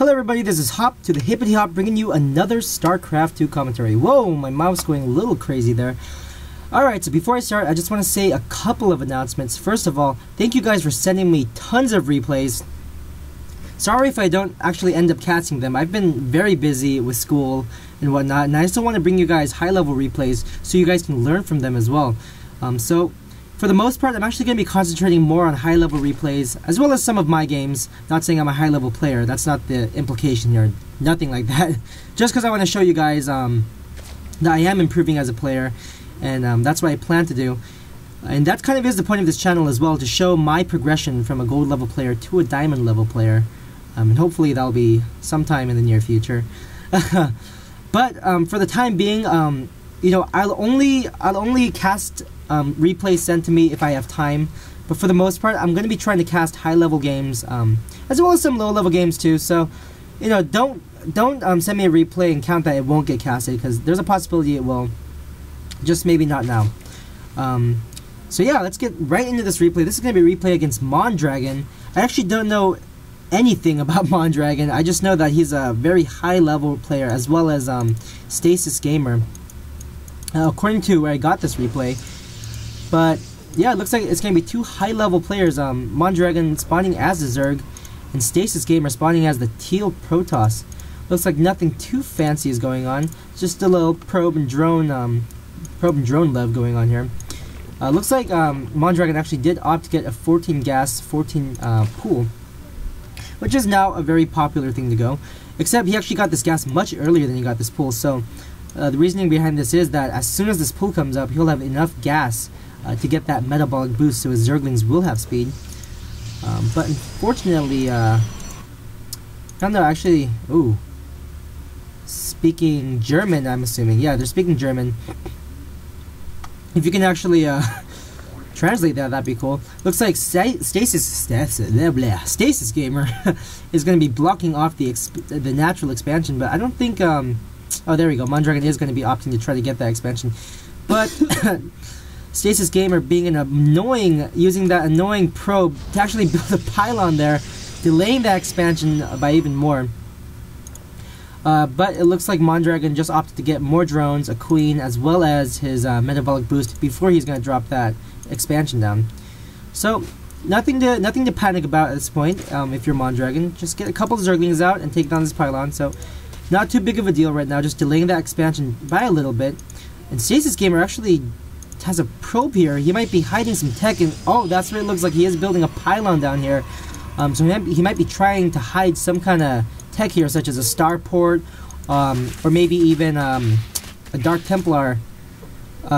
Hello everybody, this is Hop to the Hippity Hop, bringing you another StarCraft 2 commentary. Whoa, my mouse going a little crazy there. Alright, so before I start, I just want to say a couple of announcements. First of all, thank you guys for sending me tons of replays. Sorry if I don't actually end up casting them. I've been very busy with school and whatnot, and I still want to bring you guys high-level replays so you guys can learn from them as well. So, for the most part, I'm actually going to be concentrating more on high-level replays, as well as some of my games. Not saying I'm a high-level player, that's not the implication here, nothing like that. Just because I want to show you guys that I am improving as a player, and that's what I plan to do. And that kind of is the point of this channel as well, to show my progression from a gold level player to a diamond level player. And hopefully that'll be sometime in the near future. But for the time being, you know, I'll only cast replays sent to me if I have time. But for the most part, I'm going to be trying to cast high-level games, as well as some low-level games too. So, you know, don't send me a replay and count that it won't get casted, because there's a possibility it will. Just maybe not now. So yeah, let's get right into this replay. This is going to be a replay against Mondragon. I actually don't know anything about Mondragon. I just know that he's a very high-level player, as well as StatsisGamer, according to where I got this replay. But yeah, it looks like it's going to be two high-level players. Mondragon spawning as a Zerg, and StatsisGamer spawning as the Teal Protoss. Looks like nothing too fancy is going on. Just a little probe and drone love going on here. Looks like Mondragon actually did opt to get a 14 gas, 14 pool, which is now a very popular thing to go. Except he actually got this gas much earlier than he got this pool. So the reasoning behind this is that as soon as this pool comes up, he'll have enough gas to get that metabolic boost, so his Zerglings will have speed. But unfortunately, I don't know, actually, ooh, speaking German, I'm assuming. Yeah, they're speaking German. If you can actually translate that, that'd be cool. Looks like StatsisGamer is going to be blocking off the natural expansion, but I don't think, oh, there we go, Mondragon is going to be opting to try to get that expansion. But StatsisGamer being using that annoying probe to actually build a pylon there, delaying that expansion by even more. But it looks like Mondragon just opted to get more drones, a queen, as well as his metabolic boost before he's going to drop that expansion down. So nothing to panic about at this point. If you're Mondragon, just get a couple of Zerglings out and take down this pylon. So not too big of a deal right now, just delaying that expansion by a little bit. And StatsisGamer actually has a probe here. He might be hiding some tech, and oh, that's what it looks like. He is building a pylon down here. So he might be trying to hide some kind of tech here, such as a starport, or maybe even a Dark Templar,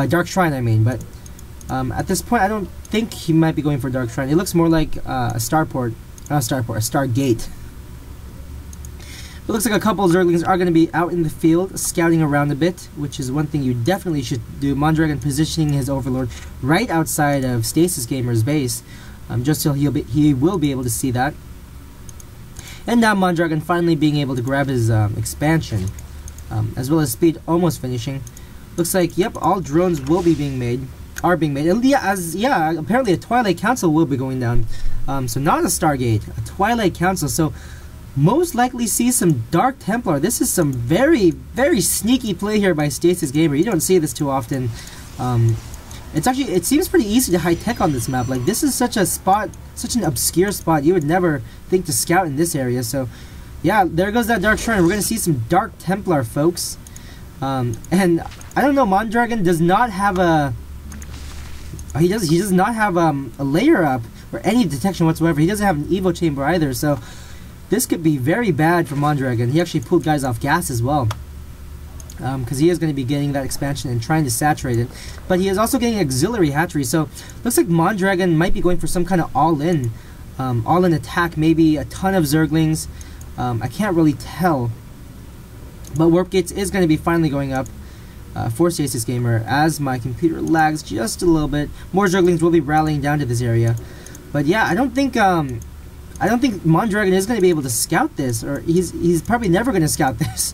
Dark Shrine, I mean. But at this point, I don't think he might be going for Dark Shrine. It looks more like a starport, not a starport, a Stargate. It looks like a couple of Zerglings are going to be out in the field, scouting around a bit, which is one thing you definitely should do. Mondragon positioning his Overlord right outside of StatsisGamer's base, just so he will be able to see that. And now Mondragon finally being able to grab his expansion, as well as speed almost finishing. Looks like, yep, all drones will be are being made. And yeah, apparently a Twilight Council will be going down. So not a Stargate, a Twilight Council. So most likely see some Dark Templar. This is some very, very sneaky play here by StatsisGamer. You don't see this too often. It seems pretty easy to hide tech on this map. Like, this is such a spot, such an obscure spot. You would never think to scout in this area. So yeah, there goes that Dark Shrine. We're gonna see some Dark Templar, folks. And I don't know, Mondragon does not have a he does not have a layer up or any detection whatsoever. He doesn't have an Evo chamber either. So this could be very bad for Mondragon. He actually pulled guys off gas as well, because he is going to be getting that expansion and trying to saturate it. But he is also getting auxiliary hatchery, so looks like Mondragon might be going for some kind of all-in attack, maybe a ton of Zerglings. I can't really tell. But Warp Gates is going to be finally going up for StatsisGamer as my computer lags just a little bit. More Zerglings will be rallying down to this area. But yeah, I don't think Mondragon is going to be able to scout this, or he's probably never going to scout this.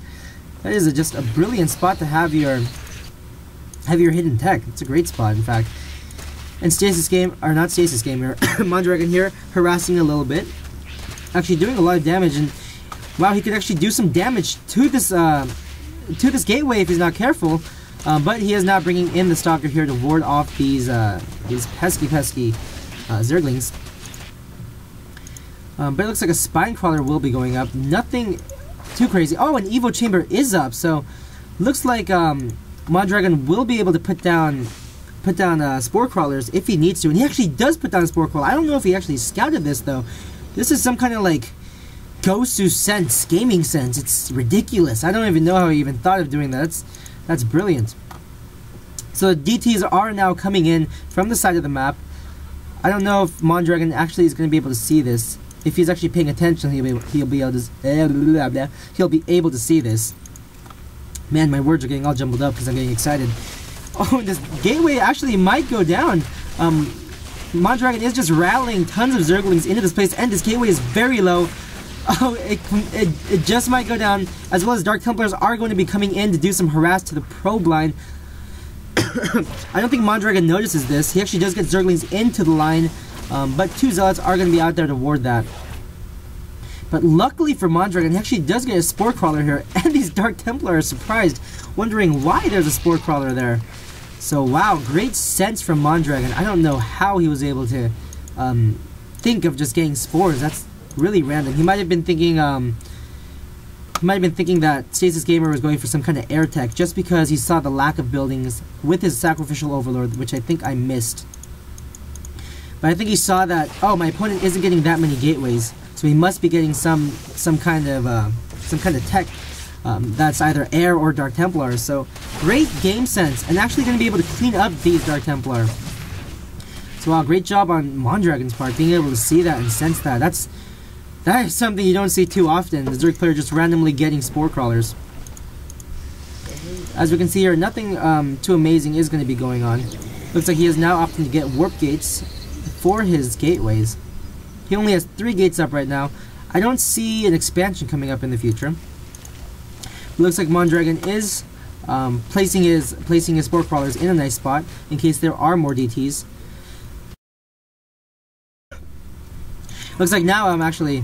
That is just a brilliant spot to have your hidden tech. It's a great spot, in fact. And Mondragon here harassing a little bit, actually doing a lot of damage. And Wow, he could actually do some damage to this gateway if he's not careful. But he is now bringing in the Stalker here to ward off these pesky Zerglings. But it looks like a Spine Crawler will be going up. Nothing too crazy. Oh, an Evo Chamber is up, so looks like Mondragon will be able to put down Spore Crawlers if he needs to. And he actually does put down a Spore Crawler. I don't know if he actually scouted this, though. This is some kind of, like, Gosu sense, gaming sense. It's ridiculous. I don't even know how he even thought of doing that. That's brilliant. So DTs are now coming in from the side of the map. I don't know if Mondragon actually is going to be able to see this. If he's actually paying attention, he'll be able to see this. Man, my words are getting all jumbled up because I'm getting excited. Oh, this gateway actually might go down. Mondragon is just rallying tons of Zerglings into this place, and this gateway is very low. Oh, it just might go down, as well as Dark Templars are going to be coming in to do some harass to the probe line. I don't think Mondragon notices this. He actually does get Zerglings into the line, but 2 Zealots are going to be out there to ward that. But luckily for Mondragon, he actually does get a Spore Crawler here, and these Dark Templar are surprised, wondering why there's a Spore Crawler there. So wow, great sense from Mondragon. I don't know how he was able to think of just getting spores. That's really random. He might have been thinking that StatsisGamer was going for some kind of air tech just because he saw the lack of buildings with his Sacrificial Overlord, which I think I missed. But I think he saw that, oh, my opponent isn't getting that many gateways, so he must be getting some kind of tech that's either air or Dark Templar. So great game sense, and actually going to be able to clean up these Dark Templar. So wow, great job on Mondragon's part, being able to see that and sense that. That is something you don't see too often, the Zerg player just randomly getting Spore Crawlers. As we can see here, nothing too amazing is going to be going on. Looks like he is now opting to get Warp Gates for his gateways. He only has 3 gates up right now. I don't see an expansion coming up in the future. Looks like Mondragon is placing his Spore Crawlers in a nice spot in case there are more DTs. Looks like now actually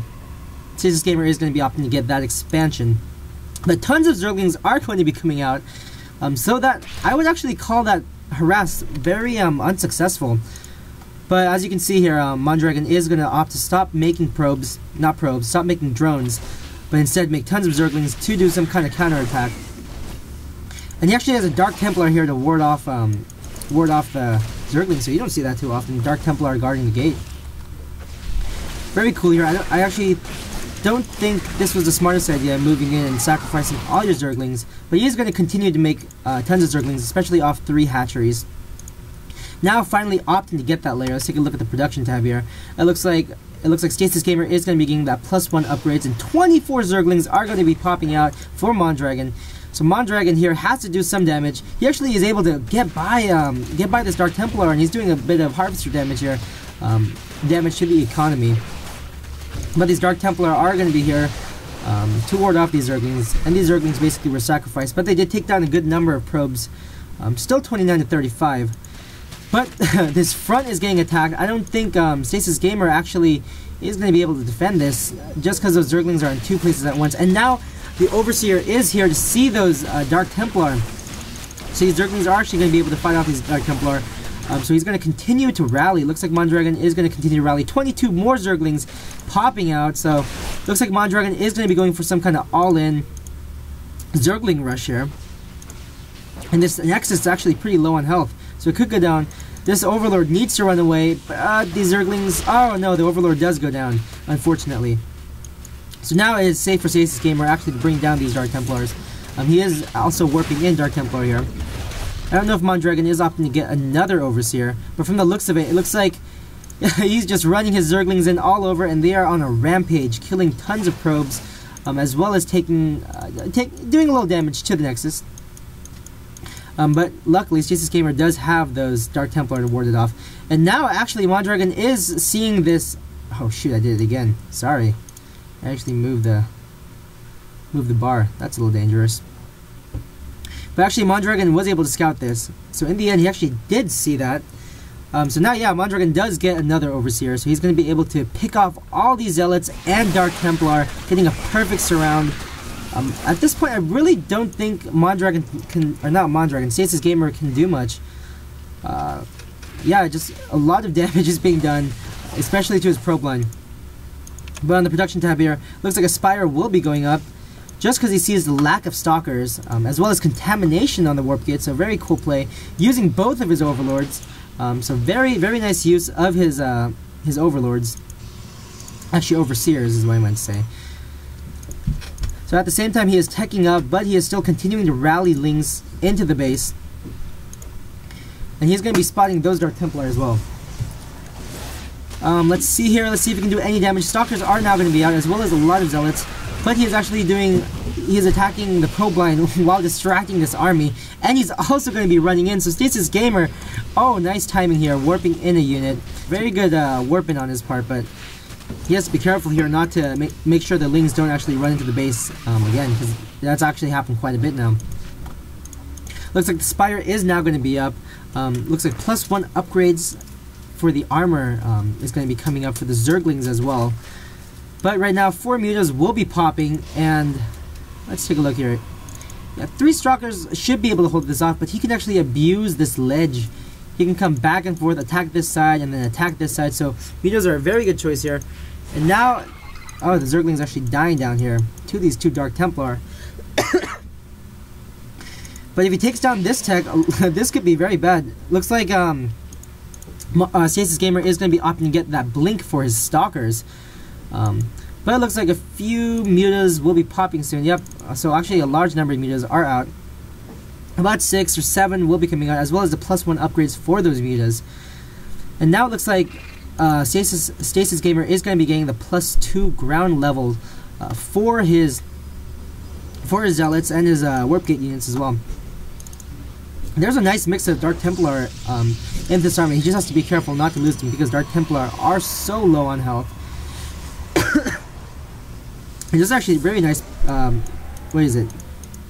StatsisGamer is going to be opting to get that expansion. But tons of Zerglings are going to be coming out, so that I would actually call that harass very unsuccessful. But as you can see here, Mondragon is going to opt to stop making stop making drones, but instead make tons of Zerglings to do some kind of counterattack. And he actually has a Dark Templar here to ward off the Zerglings, so you don't see that too often. Dark Templar guarding the gate. Very cool here. I actually don't think this was the smartest idea, moving in and sacrificing all your Zerglings, but he is going to continue to make tons of Zerglings, especially off 3 hatcheries. Now finally opting to get that layer. Let's take a look at the production tab here. It looks like StatsisGamer is going to be getting that +1 upgrades, and 24 Zerglings are going to be popping out for Mondragon. So Mondragon here has to do some damage. He actually is able to get by this Dark Templar, and he's doing a bit of Harvester damage here, damage to the economy. But these Dark Templar are going to be here to ward off these Zerglings, and these Zerglings basically were sacrificed, but they did take down a good number of probes, still 29 to 35. But this front is getting attacked. I don't think StatsisGamer actually is going to be able to defend this, just because those Zerglings are in 2 places at once. And now the Overseer is here to see those Dark Templar. So these Zerglings are actually going to be able to fight off these Dark Templar. So he's going to continue to rally. Looks like Mondragon is going to continue to rally. 22 more Zerglings popping out. So looks like Mondragon is going to be going for some kind of all-in Zergling rush here. And this Nexus is actually pretty low on health, so it could go down. This Overlord needs to run away, but these Zerglings... Oh no, the Overlord does go down, unfortunately. So now it is safe for StatsisGamer actually to bring down these Dark Templars. He is also warping in Dark Templar here. I don't know if Mondragon is opting to get another Overseer, but from the looks of it, it looks like he's just running his Zerglings in all over, and they are on a rampage, killing tons of probes, as well as doing a little damage to the Nexus. But luckily, StatsisGamer does have those Dark Templar to ward it off. And now, actually, Mondragon is seeing this... Oh shoot, I did it again. Sorry. I actually moved the bar. That's a little dangerous. But actually, Mondragon was able to scout this. So in the end, he actually did see that. So now, yeah, Mondragon does get another Overseer, so he's going to be able to pick off all these Zealots and Dark Templar, getting a perfect surround. At this point, I really don't think Mondragon can, or not Mondragon, StatsisGamer can do much. Yeah, just a lot of damage is being done, especially to his probe line. But on the production tab here, looks like a Spire will be going up, just because he sees the lack of Stalkers, as well as contamination on the Warp Gate, so very cool play, using both of his Overlords. So very, very nice use of his Overlords. Actually, Overseers is what I meant to say. So at the same time, he is teching up, but he is still continuing to rally Lings into the base. And he's going to be spotting those Dark Templar as well. Let's see here. Let's see if he can do any damage. Stalkers are now going to be out, as well as a lot of Zealots. But he is actually he is attacking the probe line while distracting this army. And he's also going to be running in. So StatsisGamer, oh, nice timing here, warping in a unit. Very good warping on his part, but he has to be careful here not to make sure the Lings don't actually run into the base again, because that's actually happened quite a bit now. Looks like the Spire is now going to be up. Looks like +1 upgrades for the armor is going to be coming up for the Zerglings as well. But right now, 4 mutas will be popping, and let's take a look here. Yeah, 3 Stalkers should be able to hold this off, but he can actually abuse this ledge. He can come back and forth, attack this side, and then attack this side, so mutas are a very good choice here. And now, oh, the Zergling's actually dying down here to these 2 Dark Templar. But if he takes down this tech, this could be very bad. Looks like StatsisGamer is going to be opting to get that blink for his Stalkers. But it looks like a few mutas will be popping soon. Yep, so actually a large number of mutas are out. About 6 or 7 will be coming out, as well as the +1 upgrades for those mutas. And now it looks like StatsisGamer is going to be getting the +2 ground level for his Zealots and his Warp Gate units as well. There's a nice mix of Dark Templar in this army. He just has to be careful not to lose them, because Dark Templar are so low on health. And this is actually very nice, what is it?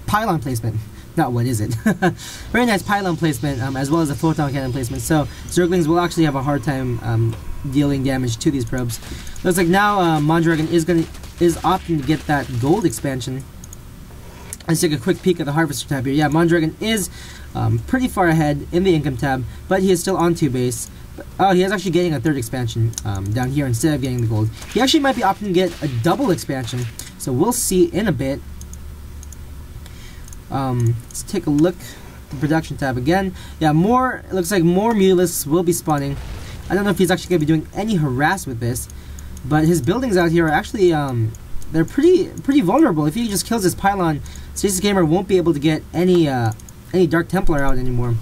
Pylon placement. Not what is it? Very nice pylon placement, as well as a photon cannon placement. So Zerglings will actually have a hard time dealing damage to these probes. Looks like now Mondragon is opting to get that gold expansion. Let's take a quick peek at the Harvester tab here. Yeah, Mondragon is pretty far ahead in the income tab, but he is still on 2 base. Oh, he is actually getting a 3rd expansion down here instead of getting the gold. He actually might be opting to get a double expansion, so we'll see in a bit. Let's take a look at the production tab again. Yeah, it looks like more Mutalisks will be spawning. I don't know if he's actually going to be doing any harass with this, but his buildings out here are actually, they're pretty vulnerable. If he just kills his pylon, StatsisGamer won't be able to get any Dark Templar out anymore,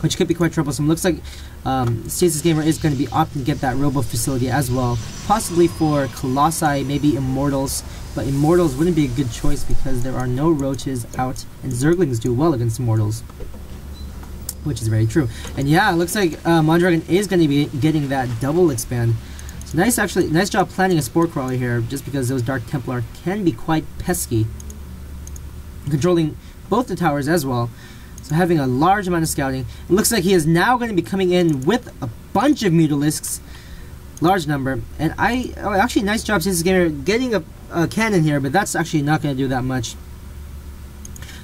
which could be quite troublesome. Looks like StatsisGamer is going to be opting to get that Robo facility as well, possibly for Colossi, maybe Immortals, but Immortals wouldn't be a good choice because there are no roaches out, and Zerglings do well against Immortals, which is very true. And yeah, it looks like Mondragon is going to be getting that double expand. So nice job planning a Spore Crawler here, just because those Dark Templar can be quite pesky, controlling both the towers as well. So having a large amount of scouting. It looks like he is now going to be coming in with a bunch of Mutalisks, large number. And actually nice job StatsisGamer getting a cannon here, but that's actually not going to do that much.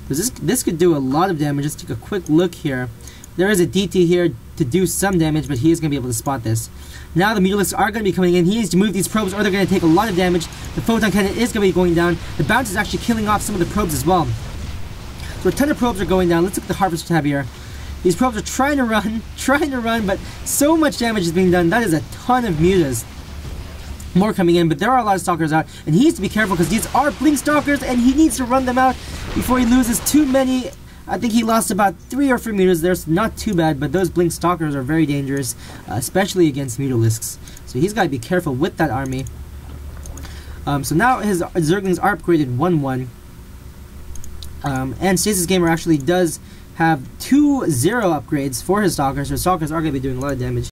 Because this could do a lot of damage. Just take a quick look here. There is a DT here to do some damage, but he is going to be able to spot this. Now the Mutalisks are going to be coming in. He needs to move these probes or they're going to take a lot of damage. The photon cannon is going to be going down. The bounce is actually killing off some of the probes as well. So a ton of probes are going down. Let's look at the Harvester tab here. These probes are trying to run, but so much damage is being done. That is a ton of mutas. More coming in, but there are a lot of Stalkers out, and he needs to be careful because these are Blink Stalkers, and he needs to run them out before he loses too many. I think he lost about 3 or 4 mutas there, so not too bad, but those Blink Stalkers are very dangerous, especially against Mutalisks. So he's got to be careful with that army. So now his Zerglings are upgraded 1-1. And StatsisGamer actually does have 2 0 upgrades for his Stalkers, so Stalkers are going to be doing a lot of damage.